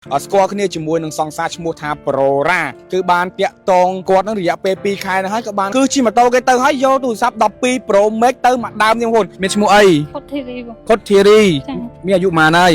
ស្គាល់គ្នាជាមួយនឹងសង្សារឈ្មោះថាប្រូរ៉ាគឺបានតាក់ទងគាត់នឹងរយៈពេល2ខែហ្នឹងហើយក៏បានគឺជិះម៉ូតូគេទៅហើយយកទូរស័ព្ទ12 Pro Max ទៅមកដើមនេះបងប្អូនមានឈ្មោះអី ខុតធីរីបង ខុតធីរីមានអាយុប៉ុន្មានហើយ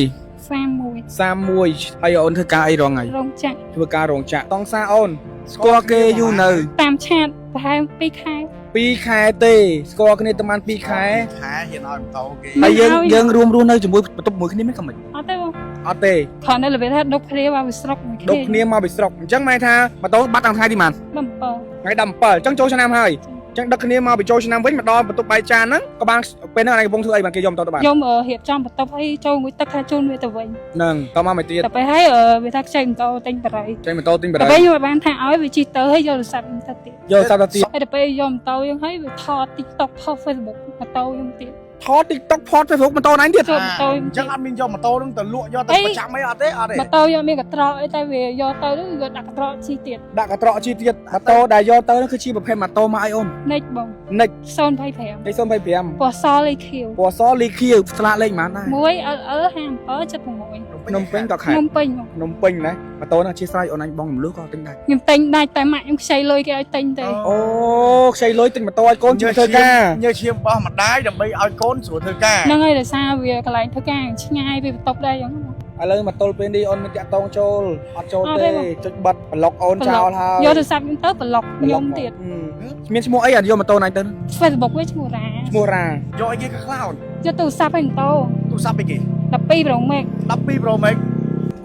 31 ហើយអូនធ្វើការអីរងថ្ងៃ រោងចក្រ ធ្វើការរោងចក្រតង់សាអូនស្គាល់គេយូរនៅ តាមឆាតប្រហែល2ខែ 2ខែទេស្គាល់គ្នាតែបាន2ខែ ខែហ៊ានឲ្យម៉ូតូគេ ហើយយើងរួមរស់នៅជាមួយបន្ទប់មួយគ្នាមិនក៏មិន អត់ទេបង អត់ទេ គ្រាន់តែល្បិចថាដុកគ្នាមកវាស្រុកមួយ ដុកគ្នាមកពីស្រុកអញ្ចឹងមែនថាម៉ូតូបាត់តាំងថ្ងៃទីប៉ុន្មាន 7 ថ្ងៃ17អញ្ចឹងចូលឆ្នាំហើយអញ្ចឹងដឹកគ្នាមកបញ្ចូលឆ្នាំវិញមកដល់បន្ទប់បាយចានហ្នឹងក៏បានពេលហ្នឹងឯងកំពុងធ្វើអីបានគេយកម៉ូតូទៅបាន ខ្ញុំរៀបចំបន្ទប់ឲ្យចូលមួយទឹកថាជូនវាទៅវិញ ហ្នឹងតមកមកទៀត តែពេលហើយវាថាខ្ចីម៉ូតូទិញបរិយ ចេញម៉ូតូទិញប តែ រិ ពេល យ ខ្ញុំបានថាឲ្យវាជិះទៅហើយយកទូរស័ព្ទខ្ញុំទៅទៀត យកសាប់ទៅទៀត ហើយតែពេលយកម៉ូតូយើងហើយវាថត TikTok ផុស Facebook ម៉ូតូខ្ញុំទៀត ថត TikTok ផត Facebook ម៉ូតូណាទៀត ចូលម៉ូតូ អញ្ចឹងអត់មានយកម៉ូតូនឹងទៅលក់យកទៅប្រចាំអីអត់ទេអត់ទេ ម៉ូតូយកមានកត្រកអីតែវាយកទៅនោះវាដាក់កត្រកជិះទៀត ដាក់កត្រកជិះទៀតម៉ូតូដែលយកទៅហ្នឹងគឺជាប្រភេទម៉ូតូមកអីអូន និចបង និច 025 លេខ025 ពណ៌សលេខខៀវ ពណ៌សលីខៀវស្លាកលេខប៉ុន្មានដែរ 1 LL 57 ភ្នំពេញក៏ខេ ភ្ ត្ត នំពេញបង ភ្នំពេញណាម៉ូតូហ្នឹងជាស្រ័យអូនអញបងរំលឹកក៏ទិញដែរ ខ្ញុំទិញដាច់តែម៉ាក់ខ្ញុំខ្ចីលុយគេឲ្យទិញទេ អូខ្ចីលុយទិញម៉ូតូឲ្យកូនជិះធ្វើការ ញើឈាមបោះម្ដាយដើម្បីឲ្យកូនស្រួលធ្វើការ ហ្នឹងហើយដោយសារវាកន្លែងធ្វើការឆ្ងាយពីបន្ទប់ដែរអញ្ចឹង ឥឡូវមកទល់ពេលនេះអូនមានតាក់តងចូលអត់ចូលទេចុចបិទប្លុកអូនចោលហើយ យកទូរស័ព្ទខ្ញុំទៅប្លុកខ្ញុំទៀត មានឈ្មោះអីអត់យកម៉ូតូណាទៅ Facebook វាឈ្មោះរ៉ា ឈ្មោះរ៉ា យកអីគេក៏ខ្លោច យកទូរស័ព្ទឲ្យម៉ូតូ ទូរស័ព្ទអីគេ 12 Pro Max 12 Pro Max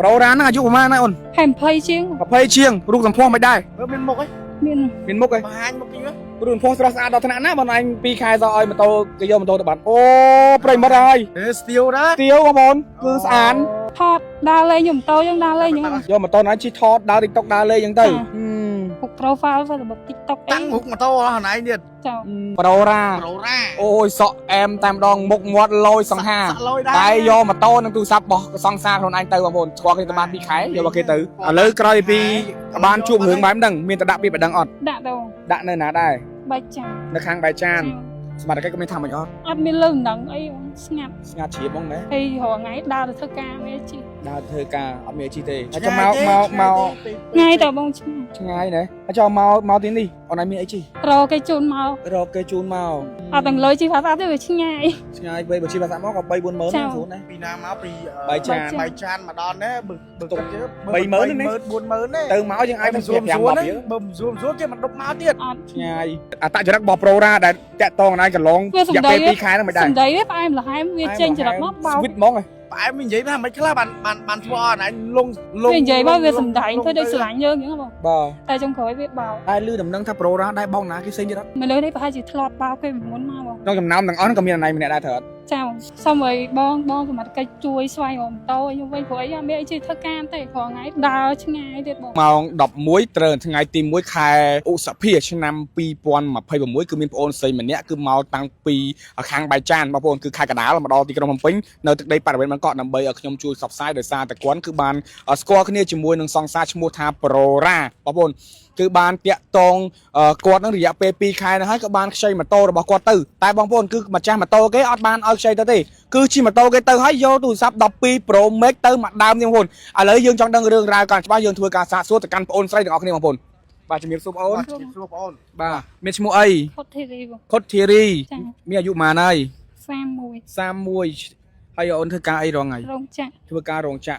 ប្រូរ៉ាហ្នឹងអាយុប្រហែលណាអូន ហើយ20ជាង 20ជាងរូបសម្ផស្សមិនដែរ មានមុខអី មាន មានមុខឯង បង្ហាញមុខគេ រូបសម្ផស្សស្រស់ស្អាតដល់ថ្នាក់ណាបងឯង2ខែសោះឲ្យម៉ូតូគេយកម៉ូតូទៅបាត់អូប្រិមិត្តហើយ ស្ទៀវណា ទៀវបងប្អូនគឺស្អាត ថតដើរលេងខ្ញុំម៉ូតូយើងដើរលេងអញ្ចឹង យកម៉ូតូណាជិះថតដើរ TikTok ដើរលេងអញ្ចឹងទៅ ពុក profile Facebook TikTok តាំងមុខម៉ូតូអស់ណៃទៀត ចោល ប្រូរ៉ា ប្រូរ៉ា អូយសក់អែមតែម្ដងមុខមាត់លយសង្ហា សាក់លយដែរ តែយកម៉ូតូនិងទូរស័ព្ទរបស់សង្សារខ្លួនឯងទៅបងប្អូនស្គាល់គ្នាតែបាន2ខែយកមកគេទៅឥឡូវក្រោយពីបានជួបរឿងបែបហ្នឹងមានតដាក់ពីបដងអត់ ដាក់ទៅ ដាក់នៅណាដែរ បាច់ចាំ នៅខាងបែចានសមត្ថកិច្ចក៏មានថាមិនអត់ អត់មានលឺមិនដឹងអីស្ងាត់ ស្ងាត់ជ្រាបបងណា ហើយរាល់ថ្ងៃដើរទៅធ្វើការមានជី ដើរធ្វើការអត់មានអីជីទេហើយ ឆ្ ចាំ ងាយ មក ទេ ថ្ងៃតើបងឆ្ងាយ ឆ្ងាយណាហើយចាំមកទីនេះអូនឯងមានអីជី រកគេជូនមករ កគេជូនមក អត់ទាំងលុយជីផាសាទេវាឆ្ងាយ ឆ្ងាយពេលបើជីភាសាមកក៏3 4ម៉ឺន ចា៎ ស្រួលណា ពីណាមកពី បាយចាន បាយចានមកដល់ណាបើទុកជើ 30000ណា 40000ទេ ទៅមកយើងអាចទៅ ស្រួល 5 ស្រួល 10 ណា យើ បើស្រួលស្រួលគេមិនដប់មកទៀត អត់ ឆ្ងាយអតចរិតរបស់ប្រូរ៉ាដែលតាក់តងណៃកន្លង វា រ សំ យៈ ដី ពេល2ខែហ្នឹងមិនដែរ សំដីវាផ្អែមល្ហែមវាចេញចរិតមកបោក ស្វីតហ្មង ផ្អែមនិយាយថាមិនខ្លះបានធ្វើអស់ណៃលង វានិយាយមកវាសំដែងទៅដូចស្រឡាញ់យើងអញ្ចឹងបង បាទ តែចុងក្រោយវាបោក តែលឺដំណឹងថាប្រូរ៉ាដែរបងណាគេផ្សេងទៀតអត់ មនុស្សនេះប្រហែលជាធ្លាប់បោកគេពីមុនមកបង ក្នុងចំណោមទាំងអស់ហ្នឹងក៏មានអណៃម្នាក់ដែរត្រូវអត់ ចាសូមឲ្យបងសមត្ថកិច្ចជួយស្វែងរកម៉ូតូឲ្យខ្ញុំវិញព្រោះអីអត់មានអីជិះធ្វើការទេព្រោះថ្ងៃដើរឆ្ងាយទៀតបង ម៉ោង11ត្រូវថ្ងៃទី1ខែឧសភាឆ្នាំ2026គឺមានប្អូនស្រីម្នាក់គឺមកតាំងពីខាងបាយចានបងប្អូនគឺខេត្តកណ្ដាលមកដល់ទីក្រុងភ្នំពេញនៅទឹកដីបរិវេណបានកក់ដើម្បីឲ្យខ្ញុំជួយផ្សព្វផ្សាយដោយសារតែគាត់គឺបានស្គាល់គ្នាជាមួយនឹងសង្សារឈ្មោះថាប្រូរ៉ាបងប្អូនគឺបានតាក់ទងគាត់នឹងរយៈពេល2ខែហ្នឹងហើយក៏បានខ្ចីម៉ូតូរបស់គាត់ទៅតែបងប្អូនគឺម្ចាស់ម៉ូតូគេអត់បានឲ្យខ្ចីទៅទេគឺជិះម៉ូតូគេទៅហើយយកទូរស័ព្ទ12 Pro Max ទៅមកដើមនេះបងប្អូនឥឡូវយើងចង់ដឹងរឿងរ៉ាវកាន់ច្បាស់យើងធ្វើការសាកសួរទៅកាន់ប្អូនស្រីទាំងអស់គ្នាបងប្អូនបាទជំរាបសួរបងប្អូន ស្រួលបងអូន បាទមានឈ្មោះអី ខុតធីរីបង ខុតធីរី ចា មានអាយុប៉ុន្មានហើយ 31 ហើយអូនធ្វើការអីរងថ្ងៃ រោងចក្រ ធ្វើការរោងចក្រ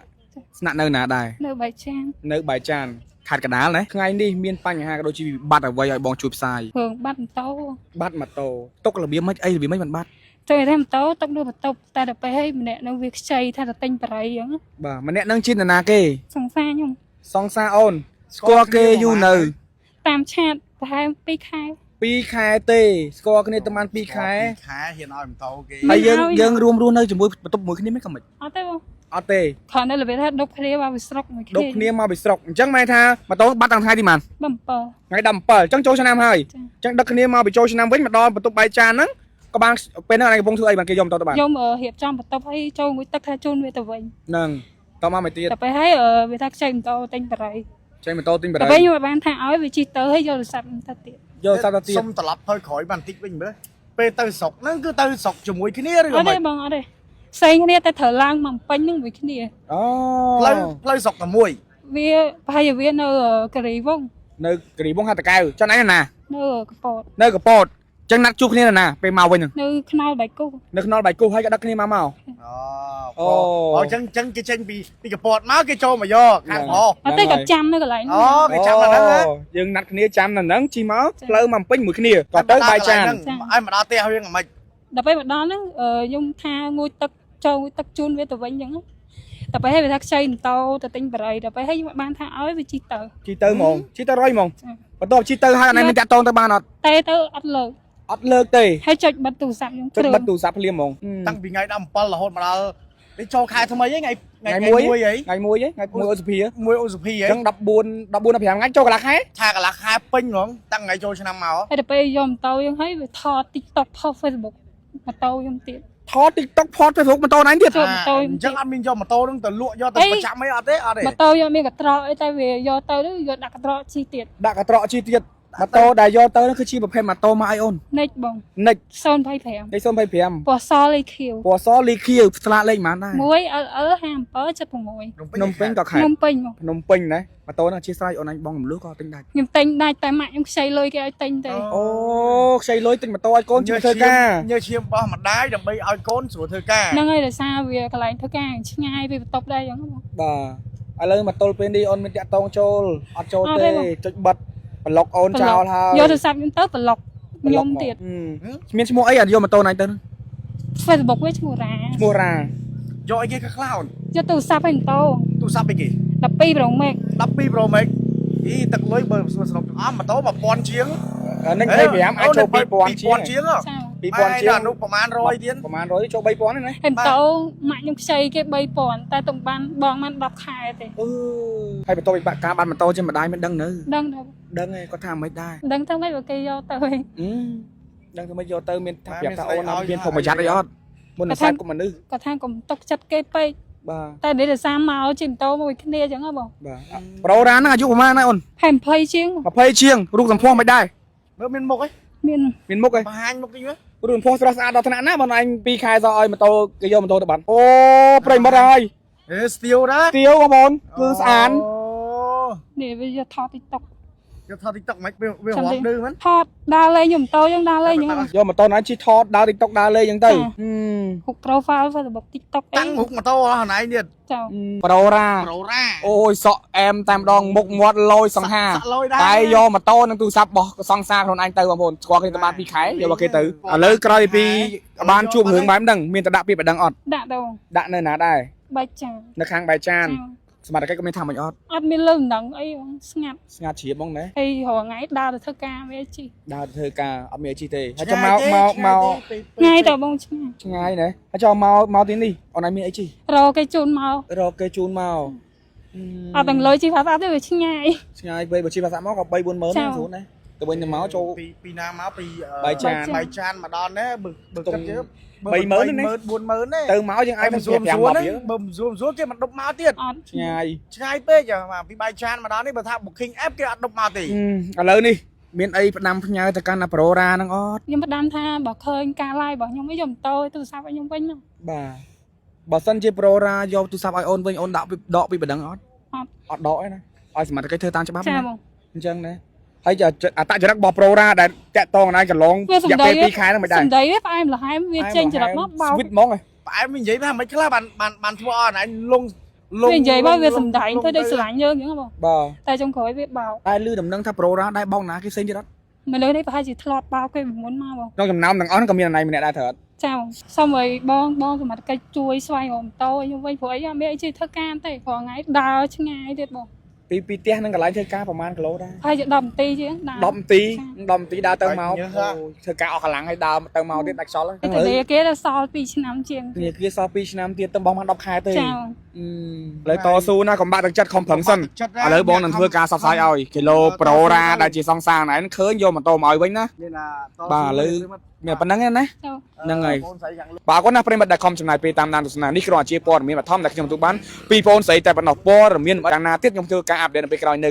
ស្នាក់នៅណាដែរ នៅបាច់ចាន នៅបាយចានខេត្តកណ្ដាលណាថ្ងៃនេះមានបញ្ហាក៏ដូចជាវិបត្តិអ្វីឲ្យបងជួយផ្សាយ រឿងបាត់ម៉ូតូ បាត់ម៉ូតូទុករបៀបមិនអីរបៀបមិនបាត់ ចូលតែម៉ូតូទុកលើបន្ទប់តែដល់ពេលឲ្យម្នាក់នៅវាខ្ចីថាទៅទិញបរិយអញ្ចឹង បាទម្នាក់នឹងជានរណាគេ សង្សារខ្ញុំ សង្សារអូនស្គាល់គេយូរនៅ តាមឆាតប្រហែល2ខែ 2ខែទេស្គាល់គ្នាតែបាន2ខែ ខែហ៊ានឲ្យម៉ូតូគេ ហើយយើងរួមរស់នៅជាមួយបន្ទប់មួយគ្នាមិនក៏មិន អត់ទេបង អត់ទេ គ្រាន់តែល្បិចថាដុកគ្នាមកវាស្រុកមួយ ដុកគ្នាមកពីស្រុកអញ្ចឹងមែនថាម៉ូតូបាត់តាំងថ្ងៃទីប៉ុន្មាន 7 ថ្ងៃ17អញ្ចឹងចូលឆ្នាំហើយអញ្ចឹងដឹកគ្នាមកបញ្ចូលឆ្នាំវិញមកដល់បន្ទប់បាយចានហ្នឹងក៏បានពេលហ្នឹងឯងកំពុងធ្វើអីបានគេយកម៉ូតូទៅបាន ខ្ញុំរៀបចំបន្ទប់ឲ្យចូលមួយទឹកថាជូនវាទៅវិញ ហ្នឹងតមកមកទៀត តែពេលហើយវាថាខ្ចីម៉ូតូទិញបរិយ ចេញម៉ូតូទិញបរិ តែ យ ពេលខ្ញុំបានថាឲ្យវាជិះទៅហើយយកទូរស័ព្ទខ្ញុំទៅទៀត យកសាប់ទៅទៀត សុំត្រឡប់ទៅក្រោយបានតិចវិញមើលពេលទៅស្រុកហ្នឹងគឺទៅស្រុកជាមួយគ្នាឬ អ ក៏ ត់ មិន ទេបងអត់ទេ ផ្សេងគ្នាតែត្រូវឡើងមកពេញនឹងមួយគ្នា អូ ផ្លូវស្រុកតែមួយ វាប្រហែលជាវានៅការីវង នៅគ្រីវងហាត់តកៅចុះណៃណា នៅកពត នៅកពតចឹងណាត់ជួបគ្នាណាពេលមកវិញហ្នឹង នៅខ្នល់បៃគូ នៅក្នុងបៃគូហើយក៏ដឹកគ្នាមក អូអញ្ចឹងគេចេញពីកពតមកគេចូលមកយកខាងផង អត់ទេក៏ចាំនៅកន្លែង អូគេចាំដល់ហ្នឹងណា យើងណាត់គ្នាចាំនៅហ្នឹងជីមកផ្លូវមកពេញមួយគ្នាក៏ទៅបាយចាន ឲ្យមកដល់ផ្ទះវិញមិន ដល់ពេលមកដល់ហ្នឹងខ្ញុំថាងូតទឹកចូលងូតទឹកជូនវាទៅវិញអញ្ចឹងដល់ពេលឲ្យវាថាខ្ចីម៉ូតូទៅទិញបរិយដល់ពេលឲ្យខ្ញុំបានថាឲ្យវាជីទៅ ជីទៅហ្មងជីទៅរយហ្មងបន្ទាប់ជីទៅហើយអត់មានតាក់តងទៅបានអត់ តែទៅអត់លើក អត់លើកទេ ហើយចុចបិទទូរស័ព្ទខ្ញុំ ចុចបិទទូរស័ព្ទភ្លាមហ្មង តាំងពីថ្ងៃ17រហូតមកដល់នេះចូលខែថ្មីហ្នឹងថ្ងៃ1ហី ថ្ងៃ1ឧសភា 1ឧសភាហី ចឹង14 15ថ្ងៃចូលកន្លះខែ ថាកន្លះខែពេញហ្មងតាំងថ្ងៃចូលឆ្នាំមក ហើយដល់ពេលយកម៉ូតូយើងហើយវាថត TikTok ផុស Facebook ម៉ូតូខ្ញុំទៀត ថត TikTok ផត Facebook ម៉ូតូណៃទៀត ចូលម៉ូតូ អញ្ចឹងអត់មានយកម៉ូតូហ្នឹងទៅលក់យកទៅប្រចាំអីអត់ទេអត់ទេ ម៉ូតូយកមានកត្រកអីតែវាយកទៅយកដាក់កត្រកជីទៀត ដាក់កត្រកជីទៀតម៉ូតូដែលយកទៅហ្នឹងគឺជាប្រភេទម៉ូតូមកអីអូន និចបង និច 025 លេខ025 ពណ៌សលេខខៀវ ពណ៌សលីខៀវស្លាកលេខប៉ុន្មានដែរ 1LL5776 ភ្នំពេញក៏ខេត្ត ខ្ញុំពេញមក ភ្នំពេញណាម៉ូតូហ្នឹងអធិស្ឋានអូនអញបងរំលឹកក៏ទិញដែរ ខ្ញុំទិញដាច់តែម៉ាក់ខ្ញុំខ្ចីលុយគេឲ្យទិញទេ អូខ្ចីលុយទិញម៉ូតូឲ្យកូនជួយធ្វើការ ញើឈាមបោះម្ដាយដើម្បីឲ្យកូនស្រួលធ្វើការ ហ្នឹងហើយដោយសារវាកន្លែងធ្វើការឆ្ងាយពីបន្ទប់ដែរអញ្ចឹងបង បាទឥឡូវមកទល់ពេលនេះអូនមានតាក់តងចូលអត់ចូល អត់ ទេ ទេបង ចុចបិទប្លុកអូនចោលហើយ យកទូរស័ព្ទខ្ញុំទៅប្លុកខ្ញុំទៀត មានឈ្មោះអីអត់យកម៉ូតូណៃទៅ Facebook វាឈ្មោះរ៉ា ឈ្មោះរ៉ា យកអីគេក៏ខ្លោន យកទូរស័ព្ទឲ្យម៉ូតូ ទូរស័ព្ទអីគេ 12 Pro Max 12 Pro Max អីទឹកលុយបើស្រុកអស់ម៉ូតូ1000ជាង នឹង25អាចចូល2000ជាង ជាង ចា 2000ជាងអនុប្រហែល100ទៀត ប្រហែល100ចូល3000ហ្នឹងណា ហើយម៉ូតូម៉ាក់ខ្ញុំខ្ចីគេ3000តែទំបានបងបាន10ខែទេ ហើយបន្ទាប់ពីបាក់ការបានម៉ូតូជាម្ដាយមិនដឹងនៅ ដឹងទៅ ដឹងឯងគាត់ថាមិនដែរ ដឹងទៅមិនបើគេយកទៅវិញ ដឹងថាមិនយកទៅមានថាប្រាប់ថាអូនអត់មានព្រមប្រយ័ត្នអីអត់មុននឹងខ្សែកុំមនុស្ស គាត់ថាកុំຕົកចិត្តគេពេក បាទ តែនេះដោយសារមកជិះម៉ូតូមួយគ្នាអញ្ចឹងហ៎បង បាទប្រូរ៉ាហ្នឹងអាយុប្រហែលណាអូន ហើយ20ជាង 20ជាងរូបសម្ផស្សមិនដែរ មើលមានមុខអី មាន មានមុខឯង បង្ហាញមុខតិចមើល រូបសម្ផស្សស្រស់ស្អាតដល់ថ្នាក់ណាបងឯង2ខែសោះឲ្យម៉ូតូគេយកម៉ូតូទៅបានអូប្រិមិត្តហើយ អេស្ទៀវណា ទៀវបងប្អូនគឺស្អាត នេះវាយកថត TikTok យកថត TikTok មិនវារំដឺមិន ថតដើរលេងខ្ញុំម៉ូតូយើងដើរលេងអញ្ចឹង យកម៉ូតូណាជិះថតដើរ TikTok ដើរលេងអញ្ចឹងទៅ ហុក profile Facebook TikTok តាំងមុខម៉ូតូអស់ណៃទៀត ចៅ ប្រូរ៉ា ប្រូរ៉ា អូយសក់អែមតែម្ដងមុខមាត់លយសង្ហា សាក់លយដែរ តែយកម៉ូតូនិងទូរស័ព្ទរបស់សង្សារខ្លួនឯងទៅបងប្អូនស្គាល់គ្នាទៅបាន2ខែយកមកគេទៅឥឡូវក្រោយពីបានជួបរឿងបែបហ្នឹងមានតដាក់ពីបដងអត់ ដាក់ទៅ ដាក់នៅណាដែរ បាច់ចាន នៅខាងបាយចានសមត្ថកិច្ចក៏មានថាមិនអត់ អត់មានលើនឹងអីបងស្ងាត់ ស្ងាត់ជ្រាបហ្មងណា ហើយរាល់ថ្ងៃដើរទៅធ្វើការវាជី ដើរទៅធ្វើការអត់មានអីជីទេហើយ ឆ្ ចុះ ងាយ មក ទេ ថ្ងៃទៅបងឆ្ងាយ ឆ្ងាយណាហើយចុះមកទីនេះអូនឯងមានអីជី រកគេជូនមករ កគេជូនមក អត់ទាំងលុយជីផាសាទេវាឆ្ងាយ ឆ្ងាយពេកបើជីភាសាមកក៏3 4ម៉ឺន ចា៎ ណាស្រួលណាទៅវិញទៅមកចូល ពីណាមកពី បាយចាន បាយចានមកដល់ណាបើគិតទៅ 30000 40000ទេ ទៅមកយើងអាច មិន មិន ស្រួល 5 ស្រួល 10 ហ្នឹង រៀល បើមិនស្រួលស្រួលគេមិនដប់មកទៀត អត់ ឆ្ងាយ ឆ្ងាយពេកបាទពីបាយចានមកដល់នេះបើថា booking app គេអត់ដប់មកទេ ឥឡូវនេះមានអីផ្ដាំផ្ញើទៅកាន់ប្រូរ៉ាហ្នឹងអត់ ខ្ញុំផ្ដាំថាបើឃើញការ live របស់ខ្ញុំអីយកម៉ូតូទូរស័ព្ទឲ្យខ្ញុំវិញណា បាទបើសិនជាប្រូរ៉ាយកទូរស័ព្ទឲ្យអូនវិញអូនដកពីបដងអត់ អត់ អត់ដកទេណាឲ្យសមត្ថកិច្ចធ្វើតាមច្បាប់ ចា ណា បង អញ្ចឹងណាហើយអត្តចរិតរបស់ប្រូរ៉ាដែលតាក់តងណៃកន្លង វា រ សំ យៈ ដី ពេល2ខែហ្នឹងមិនដែរ សំដីវាផ្អែមល្ហែមវាចេញចរិតមកបោក ស្វីតហ្មងហ៎ ផ្អែមនិយាយថាមិនខ្លះបានធ្វើអត់ណៃលង វានិយាយមកវាសំដែងទៅដូចស្រឡាញ់យើងអញ្ចឹងបង បាទ តែចុងក្រោយវាបោក តែលឺដំណឹងថាប្រូរ៉ាដែរបងណាគេផ្សេងទៀតអត់ មនុស្សនេះប្រហែលជាធ្លាប់បោកគេពីមុនមកបង ក្នុងចំណោមទាំងអស់ហ្នឹងក៏មានអណៃម្នាក់ដែរត្រូវអត់ ចាបងសូមឲ្យបងសមត្ថកិច្ចជួយស្វែងរកម៉ូតូឲ្យខ្ញុំវិញព្រោះអីអត់មានអីជួយធ្វើការទេព្រោះថ្ងៃដើរឆ្ងាយទៀតបង ពីផ្ទះហ្នឹងកន្លែងធ្វើការប្រហែលគីឡូដែរ ប្រហែលជា10នាទីជាងដើរ 10នាទីដើរទៅមកធ្វើការអស់កម្លាំងហើយដើរទៅមកទៀតដាច់ខ្យល់ តែលាគេទៅសល់2ឆ្នាំជាង គ្នាគេសល់2ឆ្នាំទៀតទៅបងបាន10ខែទេ ចា ឥឡូវតស៊ូណាកុំបាក់ទឹកចិត្តខំប្រឹងសិនឥឡូវបងនឹងធ្វើការសបស្សាយឲ្យគីឡូប្រូរ៉ាដែលជាសង្សារណែឃើញយកម៉ូតូមកឲ្យវិញណា នេះណា បាទឥឡូវមានប៉ុណ្្នឹងឯណា ចា ហ្នឹងហើយបាទអរគុណណាស់ប្រិមត្តដែលខំចំណាយពេលតាមដានទស្សនានេះគ្រាន់តែជាព័ត៌មានបឋមដែលខ្ញុំទទួលបានពីបងស្រីតែប៉ុណ្ណោះព័ត៌មានយ៉ាងណាទៀតខ្ញុំធ្វើការអាប់ដេតនៅពេលក្រោយនៅ